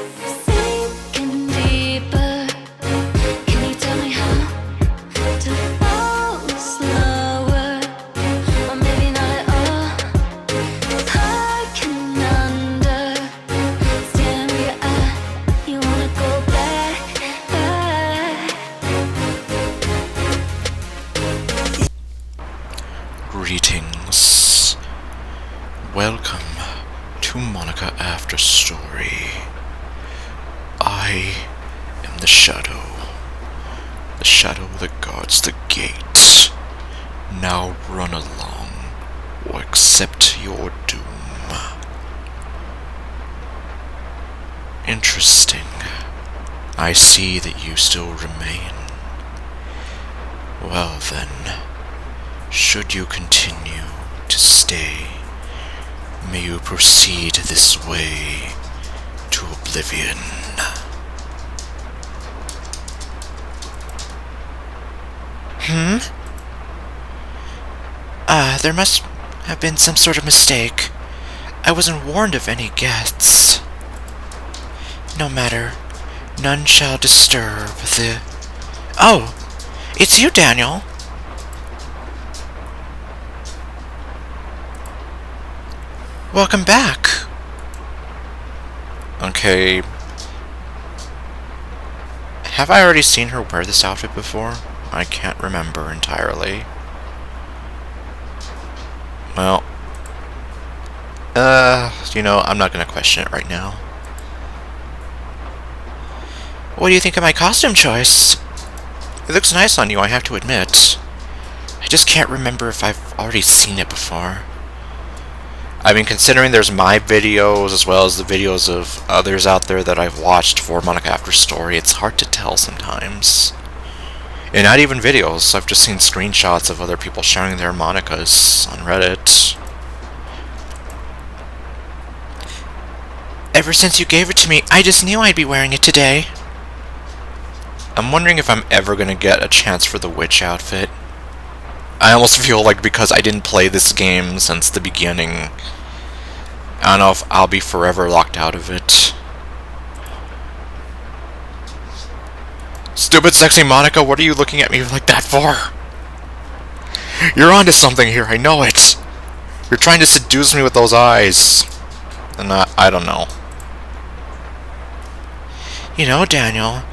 Sinking deeper. Can you tell me how to fall slower? Or maybe not at all. I can understand where you're at. You wanna go back, Greetings. Welcome to Monika After Story. I am the shadow that guards the gate. Now run along, or accept your doom. Interesting. I see that you still remain. Well then, should you continue to stay, may you proceed this way to oblivion. There must have been some sort of mistake. I wasn't warned of any guests. No matter. None shall disturb the... Oh! It's you, Daniel! Welcome back! Okay... Have I already seen her wear this outfit before? I can't remember entirely. Well... I'm not gonna question it right now. What do you think of my costume choice? It looks nice on you, I have to admit. I just can't remember if I've already seen it before. I mean, considering there's my videos as well as the videos of others out there that I've watched for Monika After Story, it's hard to tell sometimes. And not even videos, I've just seen screenshots of other people sharing their Monikas on Reddit. Ever since you gave it to me, I just knew I'd be wearing it today. I'm wondering if I'm ever gonna get a chance for the witch outfit. I almost feel like because I didn't play this game since the beginning, I don't know if I'll be forever locked out of it. Stupid sexy Monika, what are you looking at me like that for? You're onto something here, I know it. You're trying to seduce me with those eyes. And I don't know. You know, Daniel,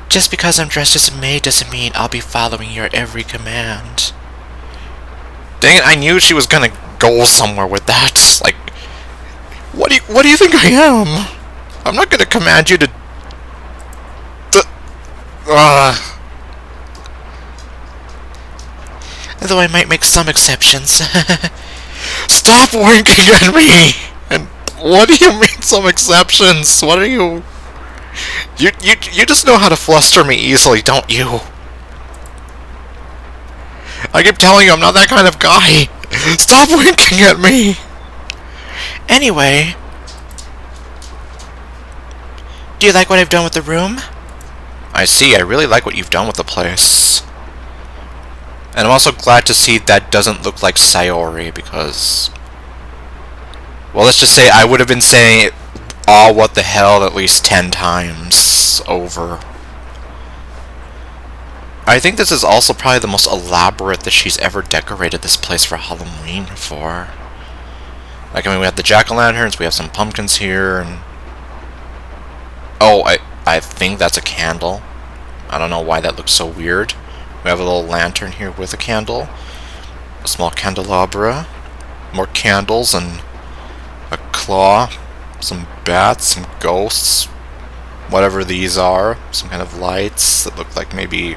just because I'm dressed as a maid doesn't mean I'll be following your every command. Dang it, I knew she was gonna go somewhere with that. Like, what do you think I am? I'm not gonna command you to... Though I might make some exceptions. Stop winking at me! And what do you mean some exceptions? What are you... You just know how to fluster me easily, don't you? I keep telling you I'm not that kind of guy. Stop winking at me! Anyway... Do you like what I've done with the room? I see, I really like what you've done with the place. And I'm also glad to see that doesn't look like Sayori, because... Well, let's just say I would have been saying, "Oh, what the hell," at least 10 times over. I think this is also probably the most elaborate that she's ever decorated this place for Halloween for. Like, I mean, we have the jack-o'-lanterns, we have some pumpkins here, and... Oh, I think that's a candle. I don't know why that looks so weird. We have a little lantern here with a candle. A small candelabra. More candles and a claw. Some bats, some ghosts. Whatever these are. Some kind of lights that look like maybe...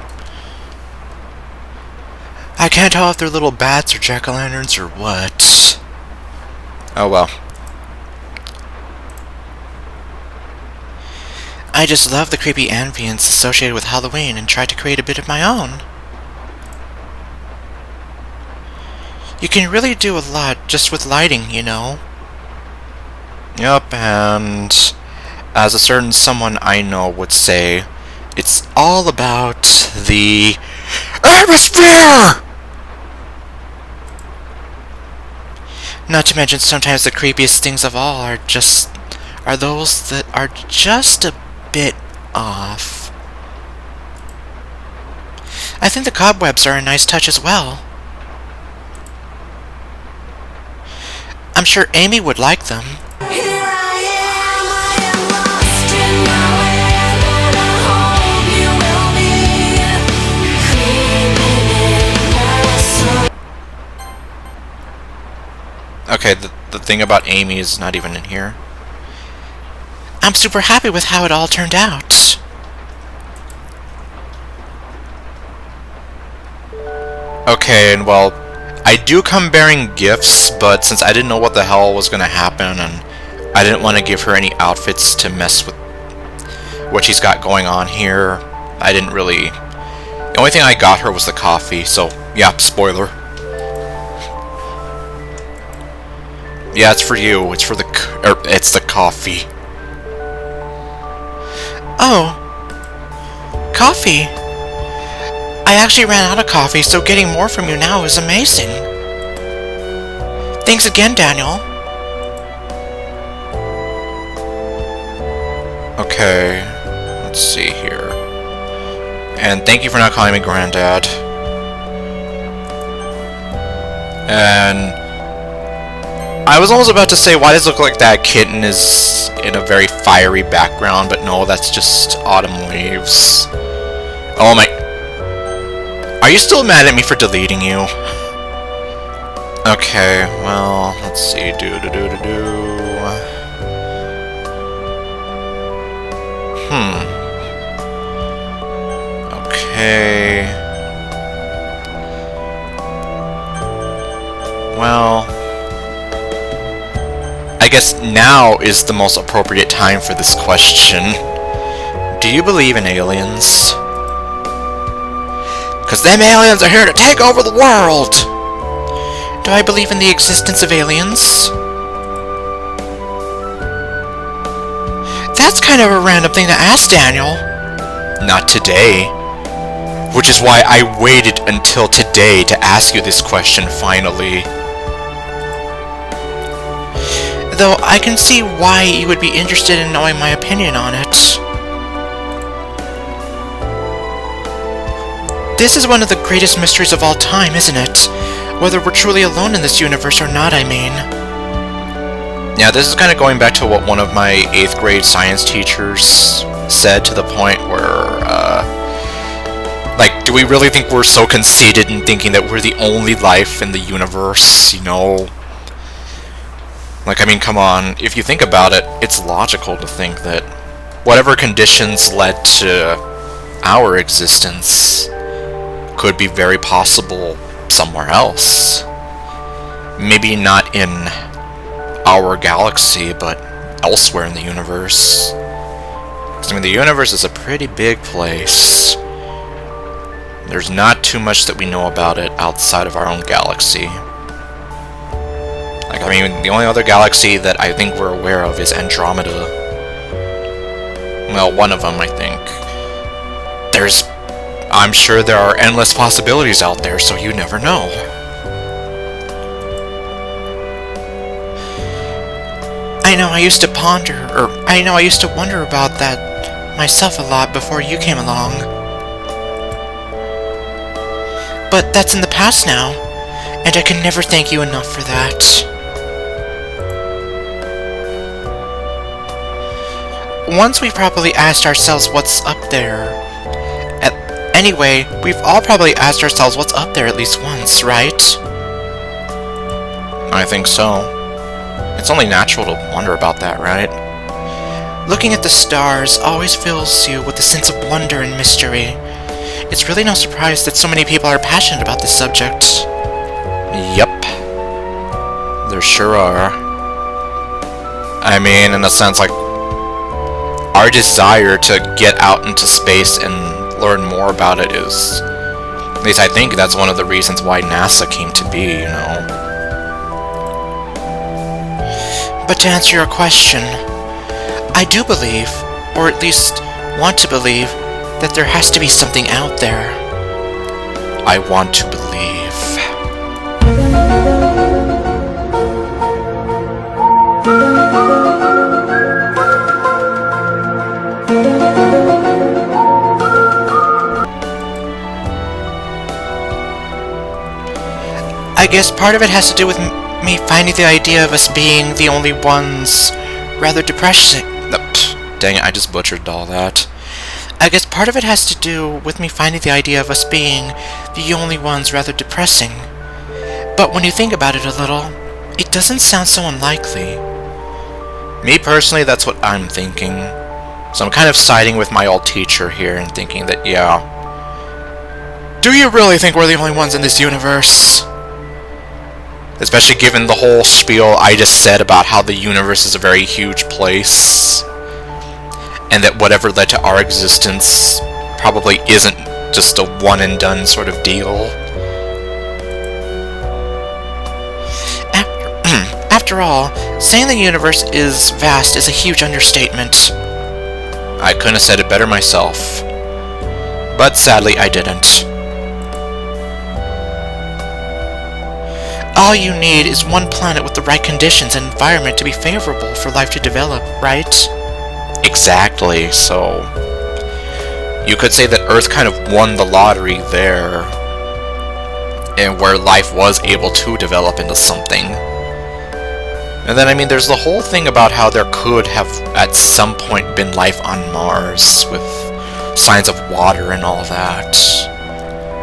I can't tell if they're little bats or jack-o'-lanterns or what. Oh well. I just love the creepy ambience associated with Halloween and tried to create a bit of my own. You can really do a lot just with lighting, you know. Yup, and as a certain someone I know would say, it's all about the atmosphere! Not to mention sometimes the creepiest things of all are are those that are just a bit off. I think the cobwebs are a nice touch as well. I'm sure Amy would like them. Okay, the thing about Amy is not even in here. I'm super happy with how it all turned out. Okay, and well, I do come bearing gifts, but since I didn't know what the hell was gonna happen, and I didn't want to give her any outfits to mess with what she's got going on here, I didn't really... The only thing I got her was the coffee, so yeah, spoiler. Yeah, it's for you. It's for the it's the coffee. Oh. Coffee. I actually ran out of coffee, so getting more from you now is amazing. Thanks again, Daniel. Okay. Let's see here. And thank you for not calling me Granddad. And I was almost about to say, why does it look like that kitten is in a very fiery background, but no, that's just autumn leaves. Oh my... Are you still mad at me for deleting you? Okay, well, let's see, Okay... Well... I guess now is the most appropriate time for this question. Do you believe in aliens? 'Cause them aliens are here to take over the world! Do I believe in the existence of aliens? That's kind of a random thing to ask, Daniel. Not today. Which is why I waited until today to ask you this question finally. Though I can see why you would be interested in knowing my opinion on it. This is one of the greatest mysteries of all time, isn't it? Whether we're truly alone in this universe or not, I mean. Yeah, this is kind of going back to what one of my 8th grade science teachers said, to the point where, like, do we really think we're so conceited in thinking that we're the only life in the universe, you know? Like, I mean, come on, if you think about it, it's logical to think that whatever conditions led to our existence could be very possible somewhere else. Maybe not in our galaxy, but elsewhere in the universe. 'Cause, I mean, the universe is a pretty big place. There's not too much that we know about it outside of our own galaxy. Like, I mean, the only other galaxy that I think we're aware of is Andromeda. Well, one of them, I think. I'm sure there are endless possibilities out there, so you never know. I know I used to wonder about that myself a lot before you came along. But that's in the past now, and I can never thank you enough for that. Once we've probably asked ourselves what's up there. Anyway, we've all probably asked ourselves what's up there at least once, right? I think so. It's only natural to wonder about that, right? Looking at the stars always fills you with a sense of wonder and mystery. It's really no surprise that so many people are passionate about this subject. Yep. There sure are. I mean, in a sense, like, our desire to get out into space and learn more about it is, at least I think that's one of the reasons why NASA came to be, you know. But to answer your question, I do believe, or at least want to believe, that there has to be something out there. I want to believe. I guess part of it has to do with me finding the idea of us being the only ones rather depressing. Dang it, I just butchered all that. I guess part of it has to do with me finding the idea of us being the only ones rather depressing. But when you think about it a little, it doesn't sound so unlikely. Me personally, that's what I'm thinking. So I'm kind of siding with my old teacher here and thinking that, yeah. Do you really think we're the only ones in this universe? Especially given the whole spiel I just said about how the universe is a very huge place. And that whatever led to our existence probably isn't just a one-and-done sort of deal. After all, saying the universe is vast is a huge understatement. I couldn't have said it better myself. But sadly, I didn't. All you need is one planet with the right conditions and environment to be favorable for life to develop, right? Exactly, so you could say that Earth kind of won the lottery there, and where life was able to develop into something. And then, I mean, there's the whole thing about how there could have at some point been life on Mars, with signs of water and all that.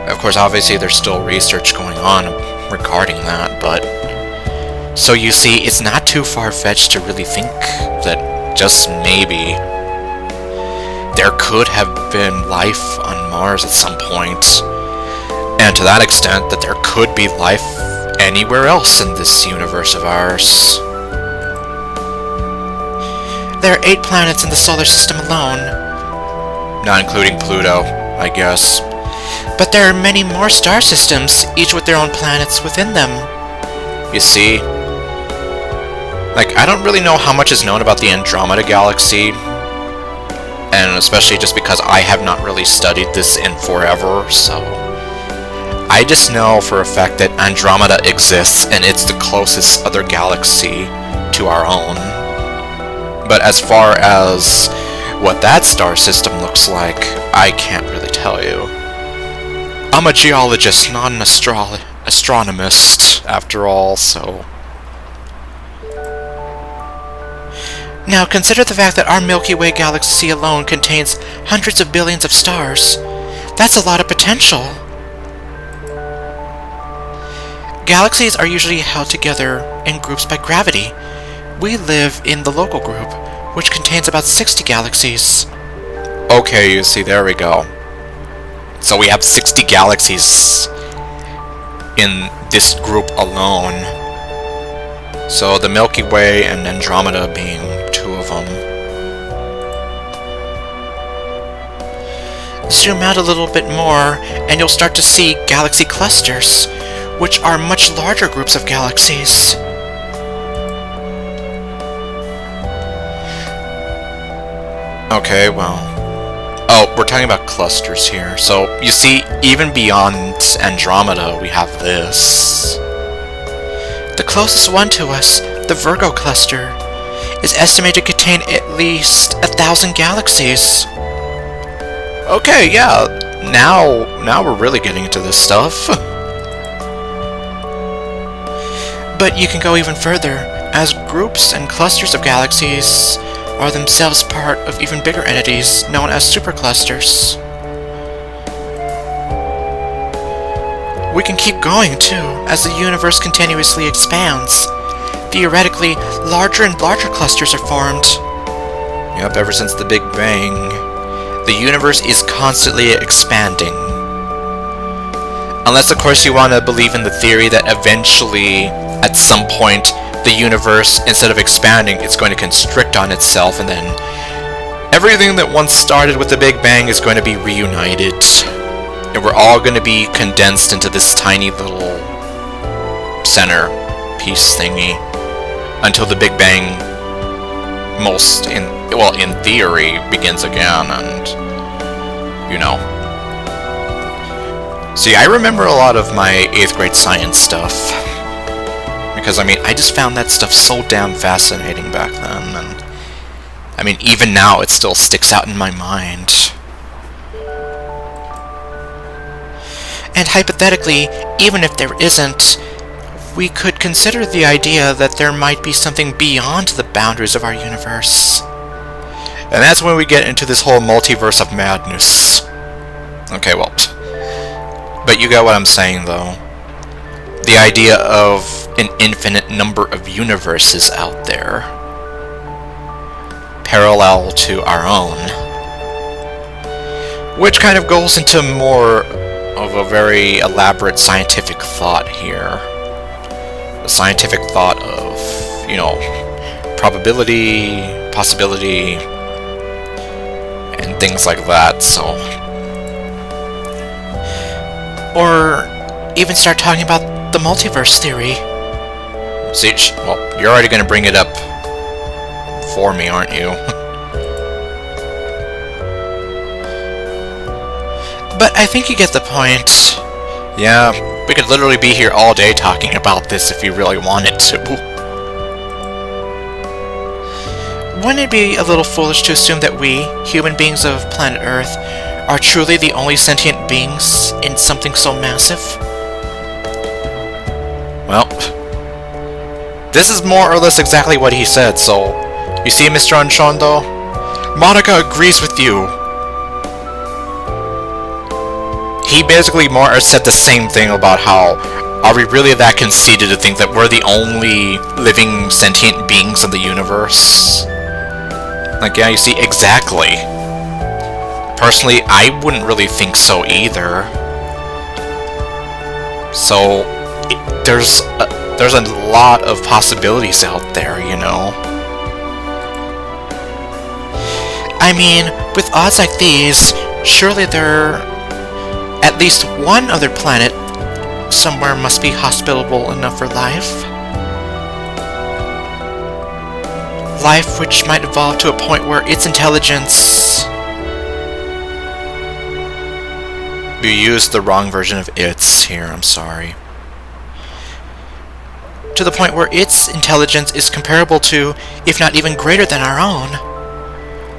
Of course, obviously there's still research going on regarding that, but... So you see, it's not too far-fetched to really think that just maybe there could have been life on Mars at some point, and to that extent that there could be life anywhere else in this universe of ours. There are 8 planets in the solar system alone, not including Pluto, I guess. But there are many more star systems, each with their own planets within them. You see? Like, I don't really know how much is known about the Andromeda Galaxy, and especially just because I have not really studied this in forever, so... I just know for a fact that Andromeda exists, and it's the closest other galaxy to our own. But as far as what that star system looks like, I can't really tell you. I'm a geologist, not an astronomist, after all, so... Now consider the fact that our Milky Way galaxy alone contains hundreds of billions of stars. That's a lot of potential. Galaxies are usually held together in groups by gravity. We live in the local group, which contains about 60 galaxies. Okay, you see, there we go. So we have 60 galaxies in this group alone. So the Milky Way and Andromeda being 2 of them. Zoom out a little bit more, and you'll start to see galaxy clusters, which are much larger groups of galaxies. Okay, well... Oh, we're talking about clusters here. So, you see, even beyond Andromeda, we have this. The closest one to us, the Virgo cluster, is estimated to contain at least 1,000 galaxies. Okay, yeah, now we're really getting into this stuff. But you can go even further, as groups and clusters of galaxies are themselves part of even bigger entities known as superclusters. We can keep going, too, as the universe continuously expands. Theoretically, larger and larger clusters are formed. Yep, ever since the Big Bang, the universe is constantly expanding. Unless, of course, you want to believe in the theory that eventually, at some point, the universe, instead of expanding, it's going to constrict on itself, and then everything that once started with the Big Bang is going to be reunited. And we're all going to be condensed into this tiny little center piece thingy until the Big Bang, in theory, begins again, and, you know. See, I remember a lot of my 8th grade science stuff. Because, I mean, I just found that stuff so damn fascinating back then, and I mean, even now, it still sticks out in my mind. And hypothetically, even if there isn't, we could consider the idea that there might be something beyond the boundaries of our universe. And that's when we get into this whole multiverse of madness. Okay, well, but you got what I'm saying, though. The idea of an infinite number of universes out there, parallel to our own, which kind of goes into more of a very elaborate scientific thought here. The scientific thought of, you know, probability, possibility, and things like that, so... Or even start talking about the multiverse theory. See, well, you're already going to bring it up for me, aren't you? But I think you get the point. Yeah, we could literally be here all day talking about this if you really wanted to. Wouldn't it be a little foolish to assume that we, human beings of planet Earth, are truly the only sentient beings in something so massive? Well, this is more or less exactly what he said, so... You see, Mr. Anshondo? Monika agrees with you! He basically more or less said the same thing about how, are we really that conceited to think that we're the only living sentient beings in the universe? Like, yeah, you see, exactly. Personally, I wouldn't really think so either. So, there's a lot of possibilities out there, you know? I mean, with odds like these, surely there... At least one other planet somewhere must be hospitable enough for life. Life which might evolve to a point where its intelligence... You used the wrong version of its here, I'm sorry. To the point where its intelligence is comparable to, if not even greater than our own.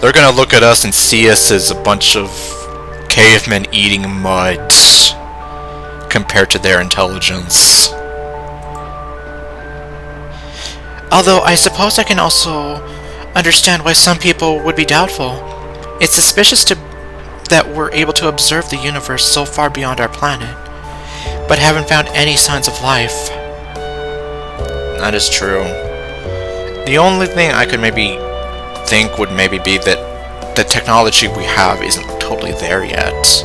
They're gonna look at us and see us as a bunch of cavemen eating mud compared to their intelligence. Although I suppose I can also understand why some people would be doubtful. It's suspicious that we're able to observe the universe so far beyond our planet, but haven't found any signs of life. That is true. The only thing I could maybe think would maybe be that the technology we have isn't totally there yet.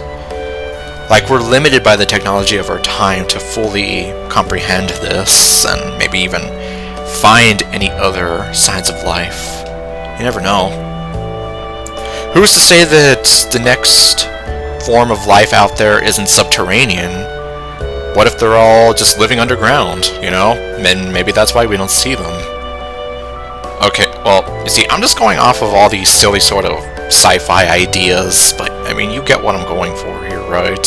Like, we're limited by the technology of our time to fully comprehend this, and maybe even find any other signs of life. You never know. Who's to say that the next form of life out there isn't subterranean? What if they're all just living underground, you know? And maybe that's why we don't see them. Okay, well, you see, I'm just going off of all these silly sort of sci-fi ideas, but, I mean, you get what I'm going for here, right?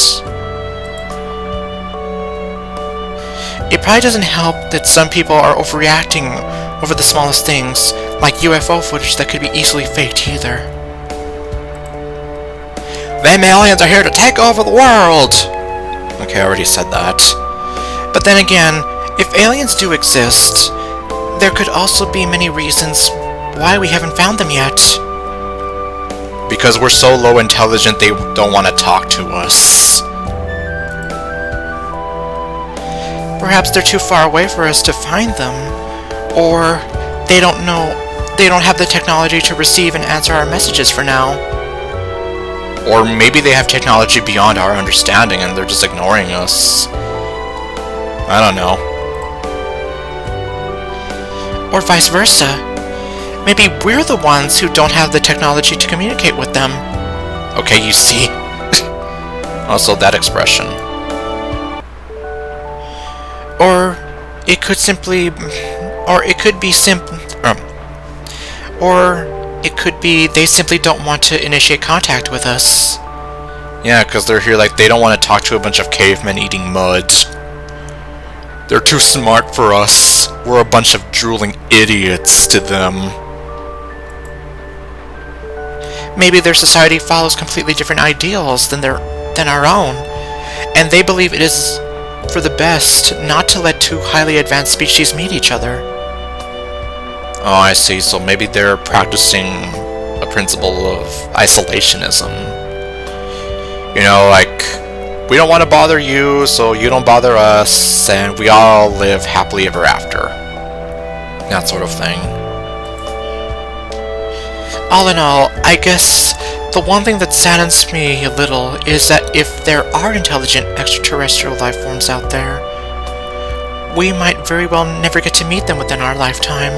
It probably doesn't help that some people are overreacting over the smallest things, like UFO footage that could be easily faked either. Them aliens are here to take over the world! Okay, I already said that. But then again, if aliens do exist, there could also be many reasons why we haven't found them yet. Because we're so low intelligent they don't want to talk to us. Perhaps they're too far away for us to find them, or they don't have the technology to receive and answer our messages for now. Or maybe they have technology beyond our understanding and they're just ignoring us. I don't know. Or vice versa. Maybe we're the ones who don't have the technology to communicate with them. Okay, you see. Also that expression. Or it could be they simply don't want to initiate contact with us. Yeah, because they're here like they don't want to talk to a bunch of cavemen eating mud. They're too smart for us. We're a bunch of drooling idiots to them. Maybe their society follows completely different ideals than our own, and they believe it is for the best not to let two highly advanced species meet each other. Oh, I see. So maybe they're practicing a principle of isolationism. You know, like, we don't want to bother you, so you don't bother us, and we all live happily ever after. That sort of thing. All in all, I guess the one thing that saddens me a little is that if there are intelligent extraterrestrial life forms out there, we might very well never get to meet them within our lifetime.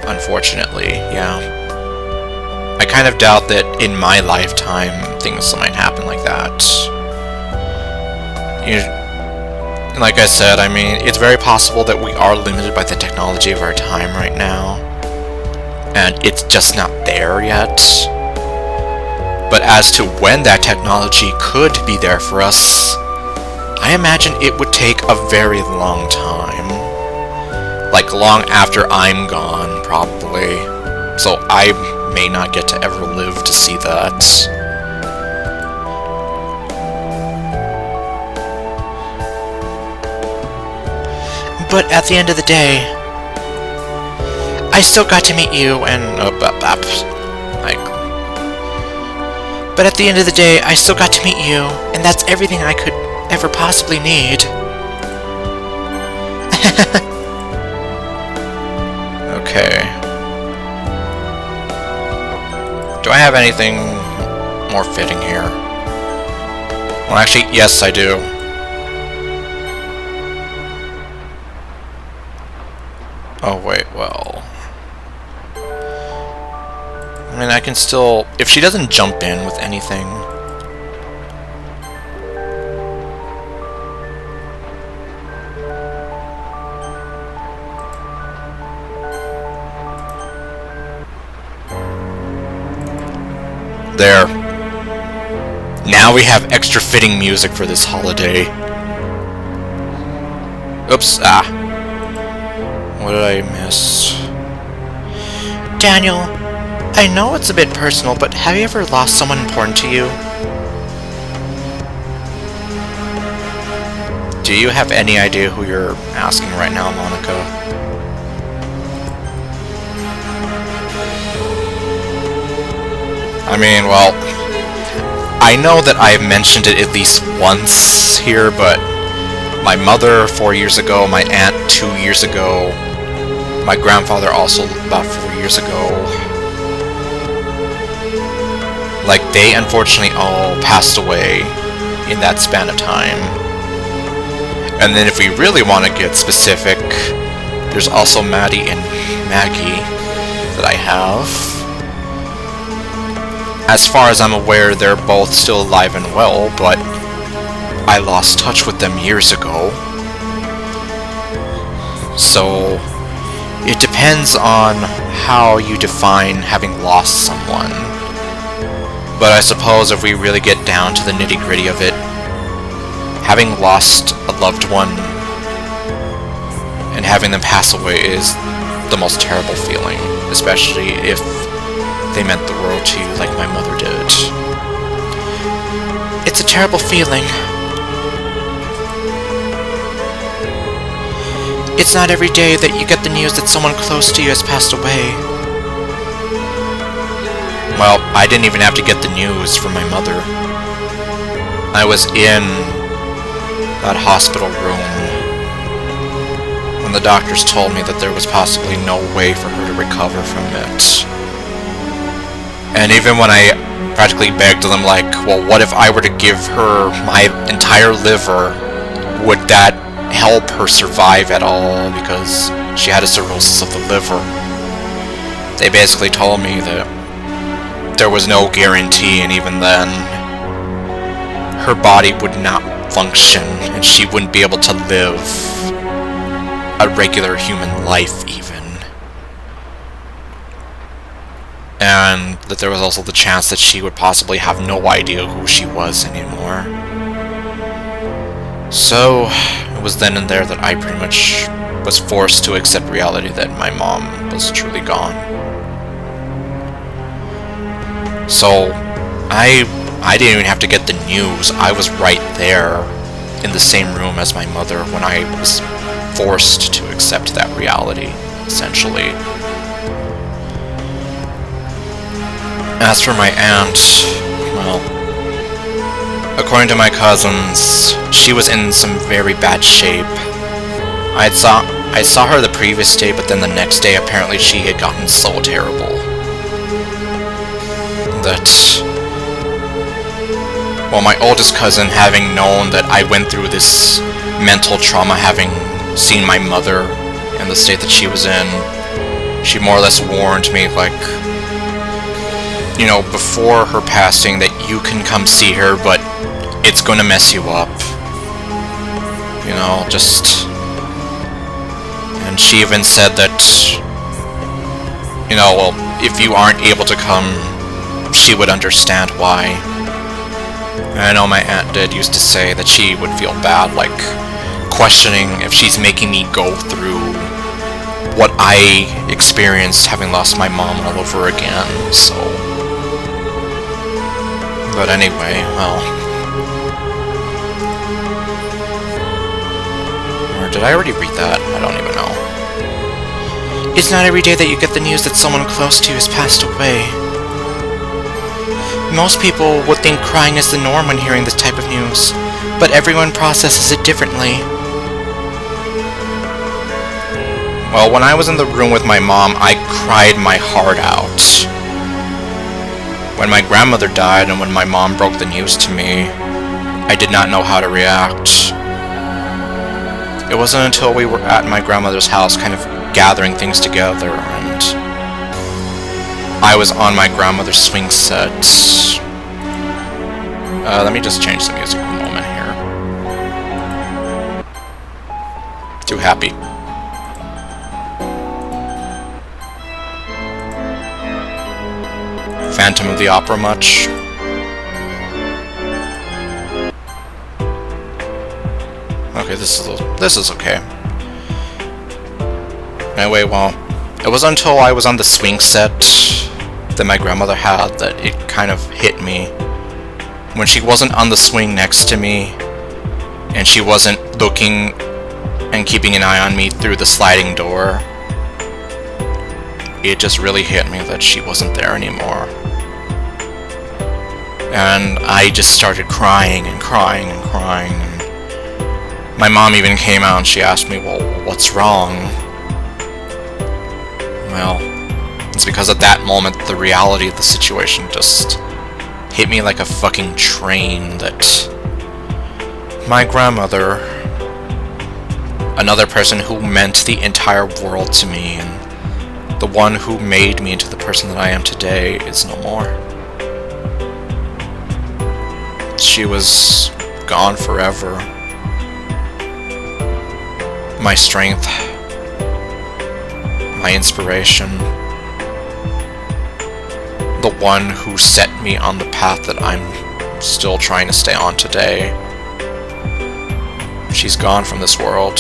Unfortunately, yeah. I kind of doubt that in my lifetime things might happen like that. Like I said, I mean, it's very possible that we are limited by the technology of our time right now, and it's just not there yet. But as to when that technology could be there for us, I imagine it would take a very long time. Like, long after I'm gone, probably. So I may not get to ever live to see that. But at the end of the day, I still got to meet you and but at the end of the day, I still got to meet you, and that's everything I could ever possibly need. Okay. Do I have anything more fitting here? Well, actually, yes, I do. Oh, wait, well... I mean, I can still... If she doesn't jump in with anything... There. Now we have extra fitting music for this holiday. Oops, What did I miss? Daniel, I know it's a bit personal, but have you ever lost someone important to you? Do you have any idea who you're asking right now, Monika? I mean, well, I know that I've mentioned it at least once here, but my mother 4 years ago, my aunt 2 years ago, my grandfather also about 4 years ago. Like, they unfortunately all passed away in that span of time. And then if we really want to get specific, there's also Maddie and Maggie that I have. As far as I'm aware, they're both still alive and well, but I lost touch with them years ago. So, it depends on how you define having lost someone. But I suppose if we really get down to the nitty-gritty of it, having lost a loved one and having them pass away is the most terrible feeling, especially if they meant the world to you like my mother did. It's a terrible feeling. It's not every day that you get the news that someone close to you has passed away. Well, I didn't even have to get the news from my mother. I was in that hospital room when the doctors told me that there was possibly no way for her to recover from it. And even when I practically begged them, like, well, what if I were to give her my entire liver? Would that help her survive at all? Because she had a cirrhosis of the liver. They basically told me that there was no guarantee, and even then, her body would not function, and she wouldn't be able to live a regular human life, even. And that there was also the chance that she would possibly have no idea who she was anymore. So, it was then and there that I pretty much was forced to accept reality that my mom was truly gone. So I didn't even have to get the news. I was right there in the same room as my mother when I was forced to accept that reality, essentially. As for my aunt, well, according to my cousins, she was in some very bad shape. I saw her the previous day, but then the next day apparently she had gotten so terrible that, well, my oldest cousin, having known that I went through this mental trauma, having seen my mother in the state that she was in, she more or less warned me, like, you know, before her passing, that you can come see her, but it's gonna mess you up. You know, just... And she even said that, you know, well, if you aren't able to come, she would understand why. And I know my aunt did used to say that she would feel bad, like, questioning if she's making me go through what I experienced having lost my mom all over again, so... But anyway, well... Or did I already read that? I don't even know. It's not every day that you get the news that someone close to you has passed away. Most people would think crying is the norm when hearing this type of news, but everyone processes it differently. Well, when I was in the room with my mom, I cried my heart out. When my grandmother died and when my mom broke the news to me, I did not know how to react. It wasn't until we were at my grandmother's house kind of gathering things together, and I was on my grandmother's swing set. Let me just change the music for a moment here. Too happy. Phantom of the Opera much? Okay, this is okay. Anyway, well, it was until I was on the swing set that my grandmother had that it kind of hit me. When she wasn't on the swing next to me, and she wasn't looking and keeping an eye on me through the sliding door, it just really hit me that she wasn't there anymore. And I just started crying and crying and crying, and my mom even came out and she asked me, well, what's wrong? Well, it's because at that moment the reality of the situation just hit me like a fucking train that my grandmother, another person who meant the entire world to me and the one who made me into the person that I am today, is no more. She was gone forever. My strength, my inspiration, the one who set me on the path that I'm still trying to stay on today. She's gone from this world.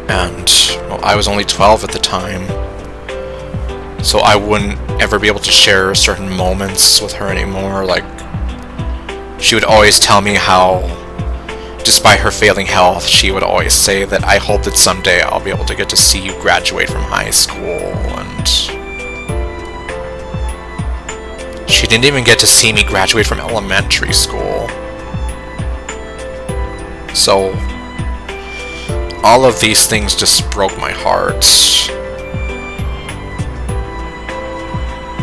And, well, I was only 12 at the time, so I wouldn't ever be able to share certain moments with her anymore. Like, she would always tell me how, despite her failing health, she would always say that I hope that someday I'll be able to get to see you graduate from high school, and she didn't even get to see me graduate from elementary school. So, all of these things just broke my heart.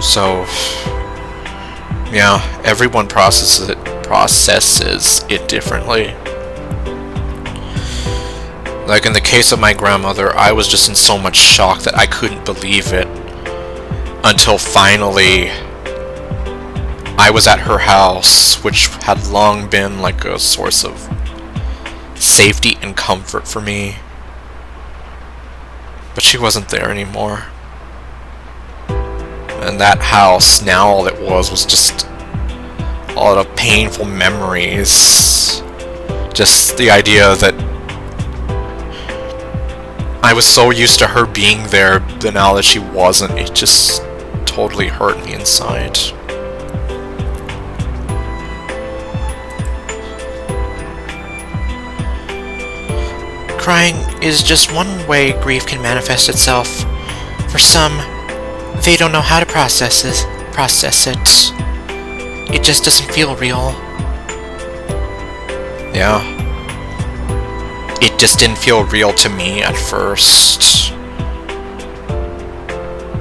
So, yeah, everyone processes it differently. Like in the case of my grandmother, I was just in so much shock that I couldn't believe it until finally I was at her house, which had long been like a source of safety and comfort for me. But she wasn't there anymore. And that house, now all it was just a lot of painful memories. Just the idea that I was so used to her being there, but now that she wasn't, it just totally hurt me inside. Crying is just one way grief can manifest itself. For some, they don't know how to process it. It just doesn't feel real. Yeah. It just didn't feel real to me at first.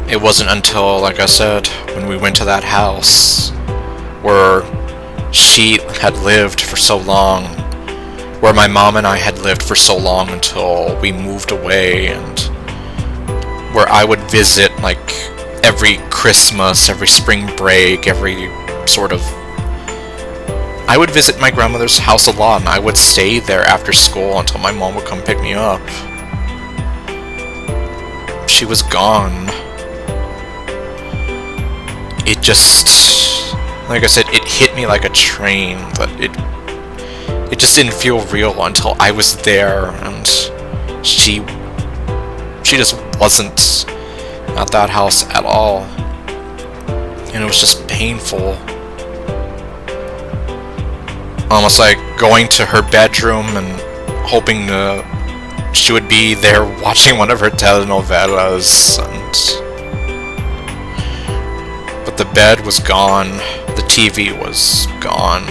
It wasn't until, like I said, when we went to that house where she had lived for so long, where my mom and I had lived for so long until we moved away, and where I would visit like every Christmas, every spring break, every sort of... I would visit my grandmother's house a lot, and I would stay there after school until my mom would come pick me up. She was gone. It just... like I said, it hit me like a train, but it just didn't feel real until I was there, and she just wasn't at that house at all. And it was just painful. Almost like going to her bedroom and hoping she would be there watching one of her telenovelas. But the bed was gone. The TV was gone.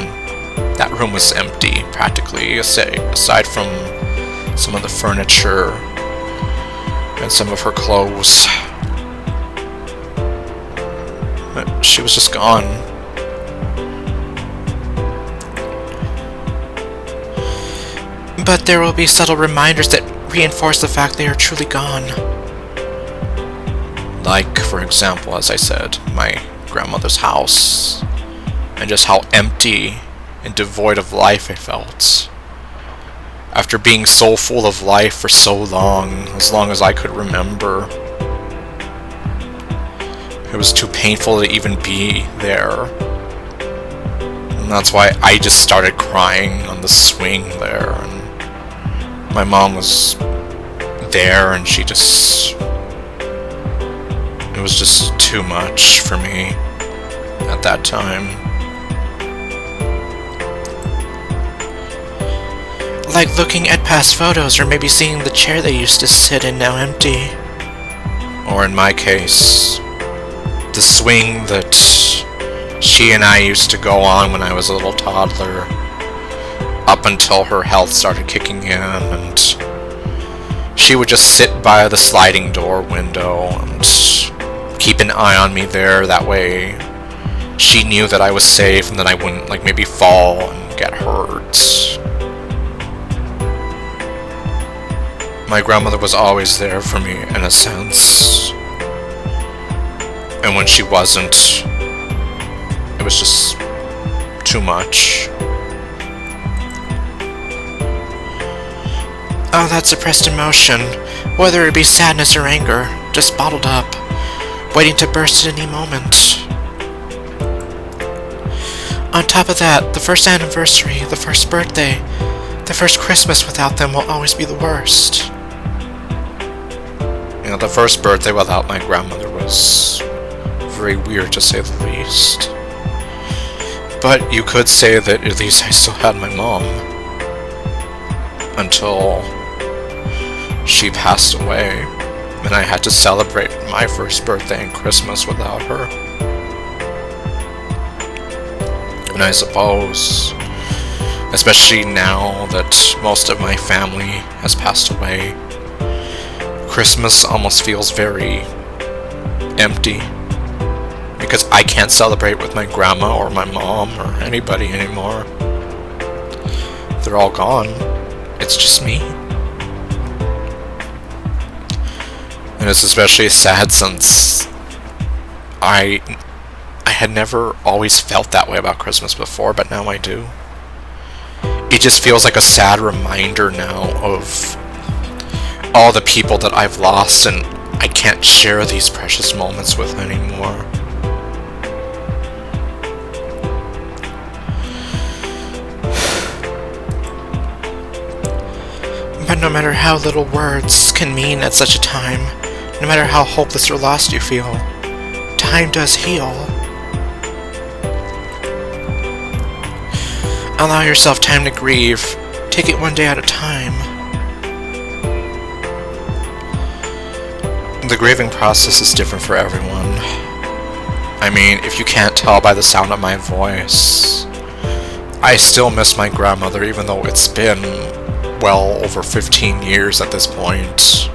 That room was empty, practically, aside from some of the furniture and some of her clothes. But she was just gone. But there will be subtle reminders that reinforce the fact they are truly gone. Like, for example, as I said, my grandmother's house, and just how empty and devoid of life I felt. After being so full of life for so long as I could remember. It was too painful to even be there. And that's why I just started crying on the swing there. And my mom was there, and she just... it was just too much for me at that time. Like looking at past photos, or maybe seeing the chair they used to sit in now empty. Or in my case, the swing that she and I used to go on when I was a little toddler, up until her health started kicking in, and she would just sit by the sliding door window and keep an eye on me there. That way she knew that I was safe and that I wouldn't like maybe fall and get hurt. My grandmother was always there for me, in a sense. And when she wasn't, it was just too much. Oh, that suppressed emotion, whether it be sadness or anger, just bottled up, waiting to burst at any moment. On top of that, the first anniversary, the first birthday, the first Christmas without them will always be the worst. You know, the first birthday without my grandmother was very weird, to say the least. But you could say that at least I still had my mom. Until she passed away, and I had to celebrate my first birthday and Christmas without her. And I suppose, especially now that most of my family has passed away, Christmas almost feels very empty, because I can't celebrate with my grandma or my mom or anybody anymore. They're all gone. It's just me. And it's especially sad since I had never always felt that way about Christmas before, but now I do. It just feels like a sad reminder now of all the people that I've lost and I can't share these precious moments with anymore. But no matter how little words can mean at such a time, no matter how hopeless or lost you feel, time does heal. Allow yourself time to grieve. Take it one day at a time. The grieving process is different for everyone. I mean, if you can't tell by the sound of my voice, I still miss my grandmother, even though it's been well over 15 years at this point.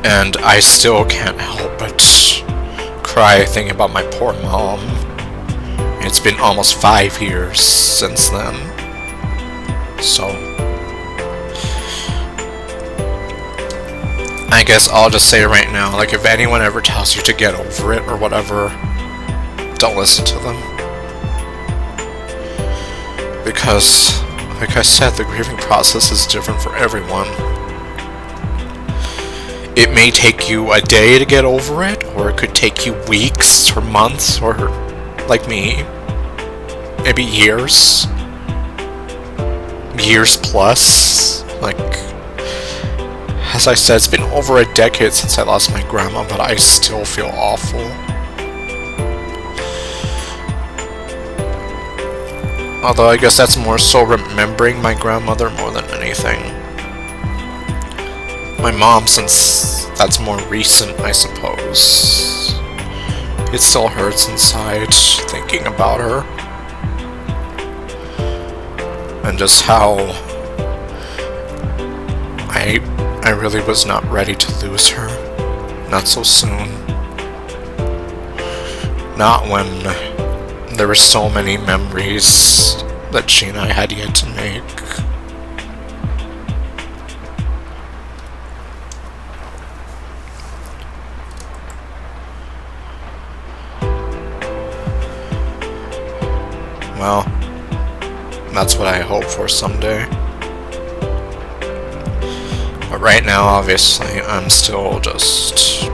And I still can't help but cry thinking about my poor mom. It's been almost 5 years since then. So I guess I'll just say right now, like, if anyone ever tells you to get over it or whatever, don't listen to them. Because, like I said, the grieving process is different for everyone. It may take you a day to get over it, or it could take you weeks or months, or, like me, maybe years. Years plus. Like, as I said, it's been over a decade since I lost my grandma, but I still feel awful. Although I guess that's more so remembering my grandmother more than anything. My mom, since that's more recent, I suppose. It still hurts inside thinking about her. And just how I really was not ready to lose her. Not so soon. Not when there were so many memories that she and I had yet to make. Well, that's what I hope for someday. But right now, obviously, I'm still just...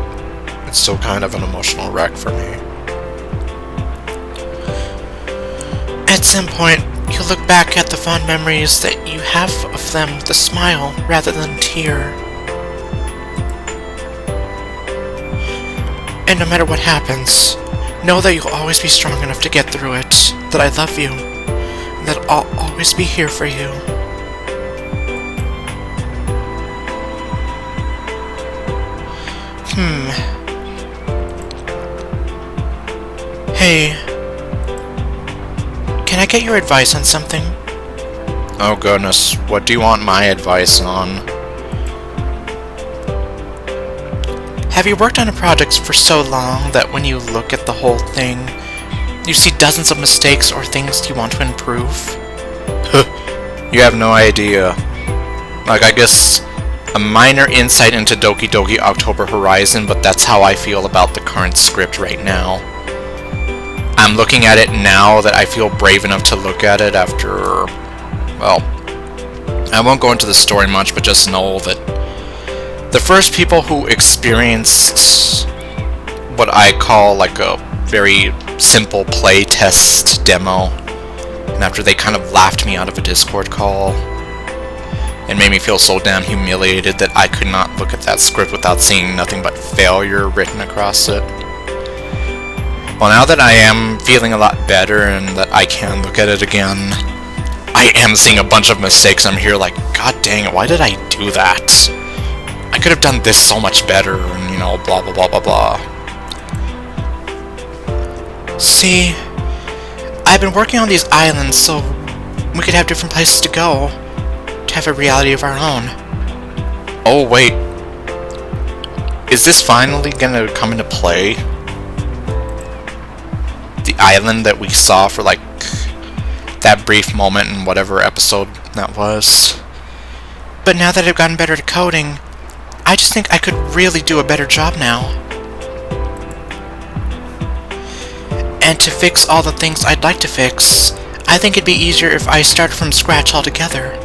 it's still kind of an emotional wreck for me. At some point, you'll look back at the fond memories that you have of them with a smile rather than a tear. And no matter what happens, know that you'll always be strong enough to get through it, that I love you, and that I'll always be here for you. Hey, can I get your advice on something? Oh goodness, what do you want my advice on? Have you worked on a project for so long that when you look at the whole thing, you see dozens of mistakes or things you want to improve? You have no idea. Like, I guess a minor insight into Doki Doki October Horizon, but that's how I feel about the current script right now. I'm looking at it now that I feel brave enough to look at it after... well, I won't go into the story much, but just know that the first people who experienced what I call like a very simple playtest demo, and after they kind of laughed me out of a Discord call and made me feel so damn humiliated that I could not look at that script without seeing nothing but failure written across it. Well, now that I am feeling a lot better and that I can look at it again, I am seeing a bunch of mistakes. I'm here like, god dang it, why did I do that? I could have done this so much better, and, you know, blah blah blah blah blah. See, I've been working on these islands so we could have different places to go, to have a reality of our own. Oh wait, is this finally gonna come into play? The island that we saw for like that brief moment in whatever episode that was. But now that I've gotten better at coding, I just think I could really do a better job now. And to fix all the things I'd like to fix, I think it'd be easier if I started from scratch altogether.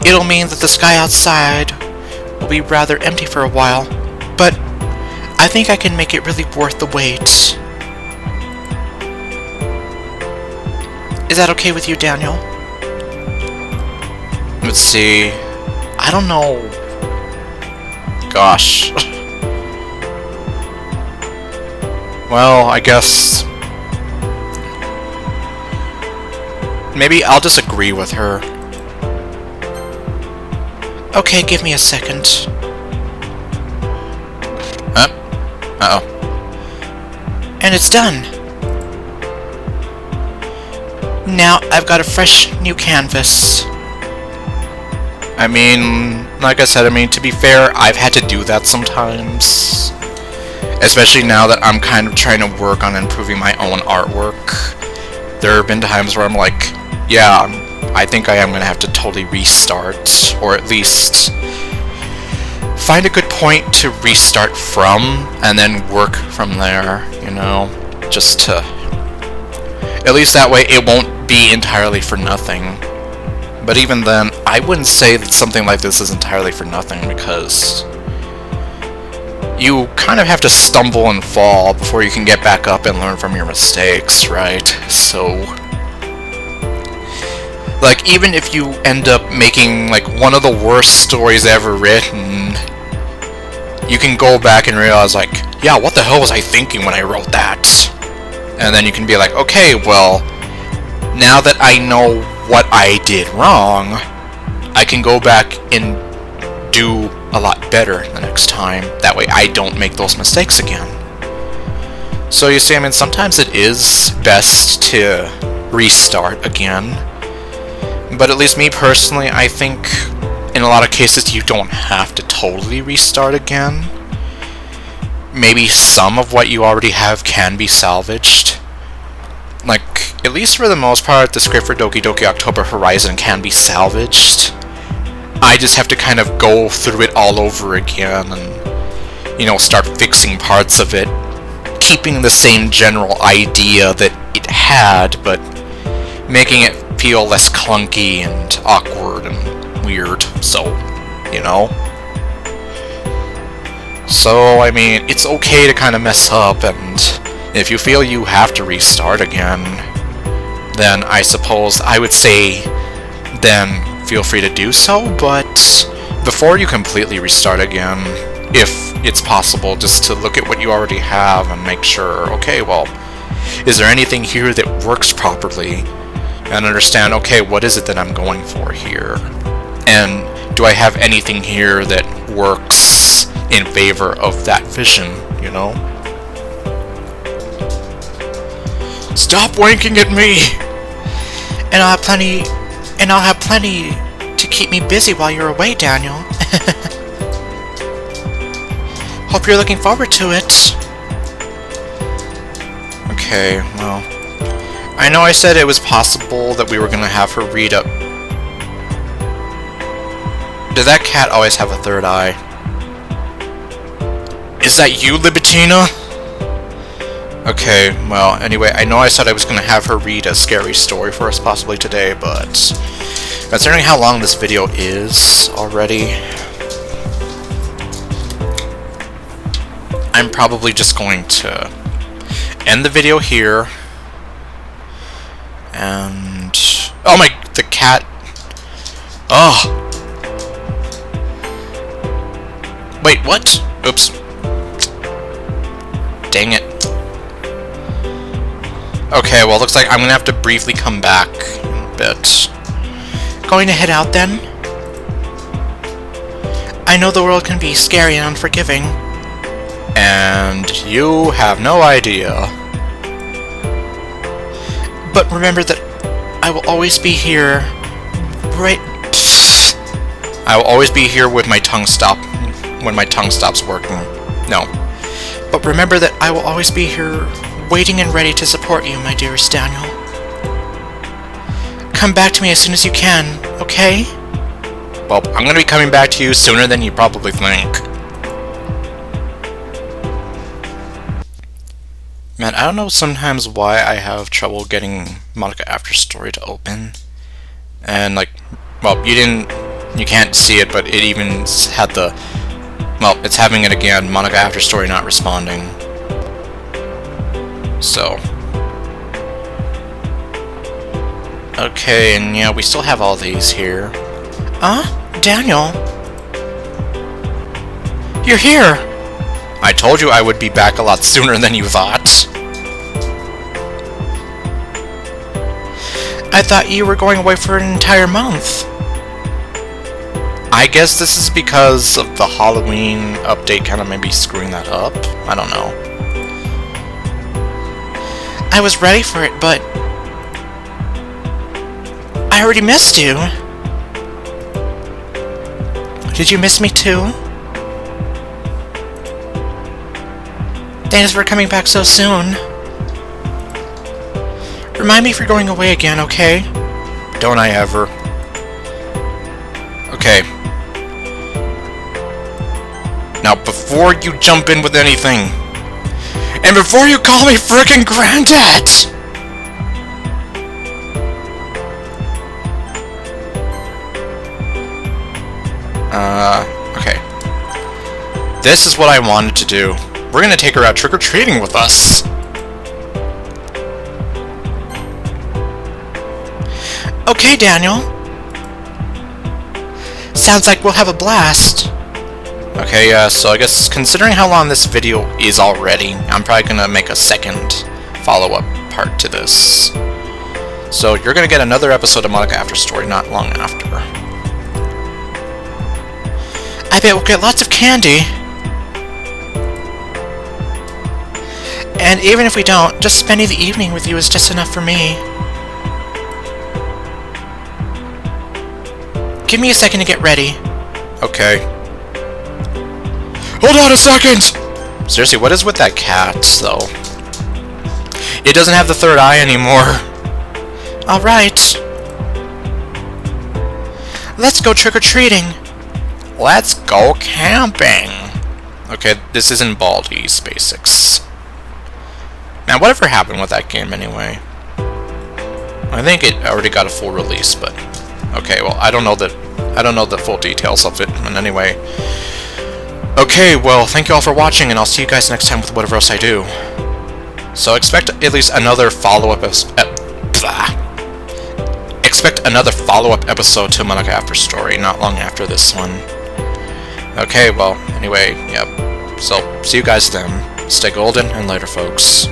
It'll mean that the sky outside will be rather empty for a while, but I think I can make it really worth the wait. Is that okay with you, Daniel? Let's see. I don't know gosh. Well, I guess... maybe I'll just agree with her. Okay, give me a second. Uh-oh. And it's done. Now I've got a fresh new canvas. I mean, like I said, to be fair, I've had to do that sometimes. Especially now that I'm kind of trying to work on improving my own artwork. There have been times where I'm like, yeah, I think I am going to have to totally restart, or at least find a good point to restart from, and then work from there, you know, just to... at least that way it won't be entirely for nothing. But even then, I wouldn't say that something like this is entirely for nothing, because you kind of have to stumble and fall before you can get back up and learn from your mistakes, right? So, like, even if you end up making, like, one of the worst stories ever written, you can go back and realize, like, yeah, what the hell was I thinking when I wrote that? And then you can be like, okay, well, now that I know what I did wrong, I can go back and do a lot better the next time. That way I don't make those mistakes again. So you see, sometimes it is best to restart again. But at least me personally, I think in a lot of cases you don't have to totally restart again. Maybe some of what you already have can be salvaged. Like, at least for the most part, the script for Doki Doki October Horizon can be salvaged. I just have to kind of go through it all over again and, you know, start fixing parts of it, keeping the same general idea that it had, but making it feel less clunky and awkward and weird, so, you know. So, it's okay to kind of mess up, and if you feel you have to restart again, then I suppose I would say then feel free to do so, but before you completely restart again, if it's possible, just to look at what you already have and make sure, okay, well, is there anything here that works properly? And understand, okay, what is it that I'm going for here? And do I have anything here that works in favor of that vision, you know? Stop winking at me! And I'll have plenty to keep me busy while you're away, Daniel. Hope you're looking forward to it. Okay, well, I know I said it was possible that we were gonna have her read up. Did that cat always have a third eye? Is that you, Libitina? Okay, well, anyway, I know I said I was gonna have her read a scary story for us possibly today, but considering how long this video is already, I'm probably just going to end the video here. And... oh my... the cat... oh! Wait, what? Oops. Dang it. Okay, well, looks like I'm gonna have to briefly come back in a bit. Going to head out then? I know the world can be scary and unforgiving. And you have no idea. But remember that I will always be here, right... I will always be here with my tongue when my tongue stops working. No. But remember that I will always be here, waiting and ready to support you, my dearest Daniel. Come back to me as soon as you can, okay? Well, I'm gonna be coming back to you sooner than you probably think. Man, I don't know sometimes why I have trouble getting Monika After Story to open. And, like, well, you can't see it, but it even had the, well, it's having it again, Monika After Story not responding. So. Okay, and yeah, we still have all these here. Daniel? You're here! I told you I would be back a lot sooner than you thought. I thought you were going away for an entire month. I guess this is because of the Halloween update kind of maybe screwing that up. I don't know. I was ready for it, but I already missed you. Did you miss me too? Thanks for coming back so soon. Remind me if you're going away again, okay? Don't I ever? Okay. Now, before you jump in with anything, and before you call me frickin' Granddad! Okay. This is what I wanted to do. We're gonna take her out trick-or-treating with us. Okay, Daniel. Sounds like we'll have a blast. Okay, so I guess considering how long this video is already, I'm probably gonna make a second follow-up part to this. So you're gonna get another episode of Monika After Story not long after. I bet we'll get lots of candy. And even if we don't, just spending the evening with you is just enough for me. Give me a second to get ready. Okay. Hold on a second! Seriously, what is with that cat, though? It doesn't have the third eye anymore. Alright. Let's go trick-or-treating. Let's go camping. Okay, this isn't Baldi's Basics. Now, whatever happened with that game anyway? I think it already got a full release, but okay, well, I don't know the full details of it. And anyway, okay, well, thank you all for watching, and I'll see you guys next time with whatever else I do. So expect at least another follow-up expect another follow-up episode to Monika After Story not long after this one. Okay, well, anyway, yep. So, see you guys then. Stay golden, and later, folks.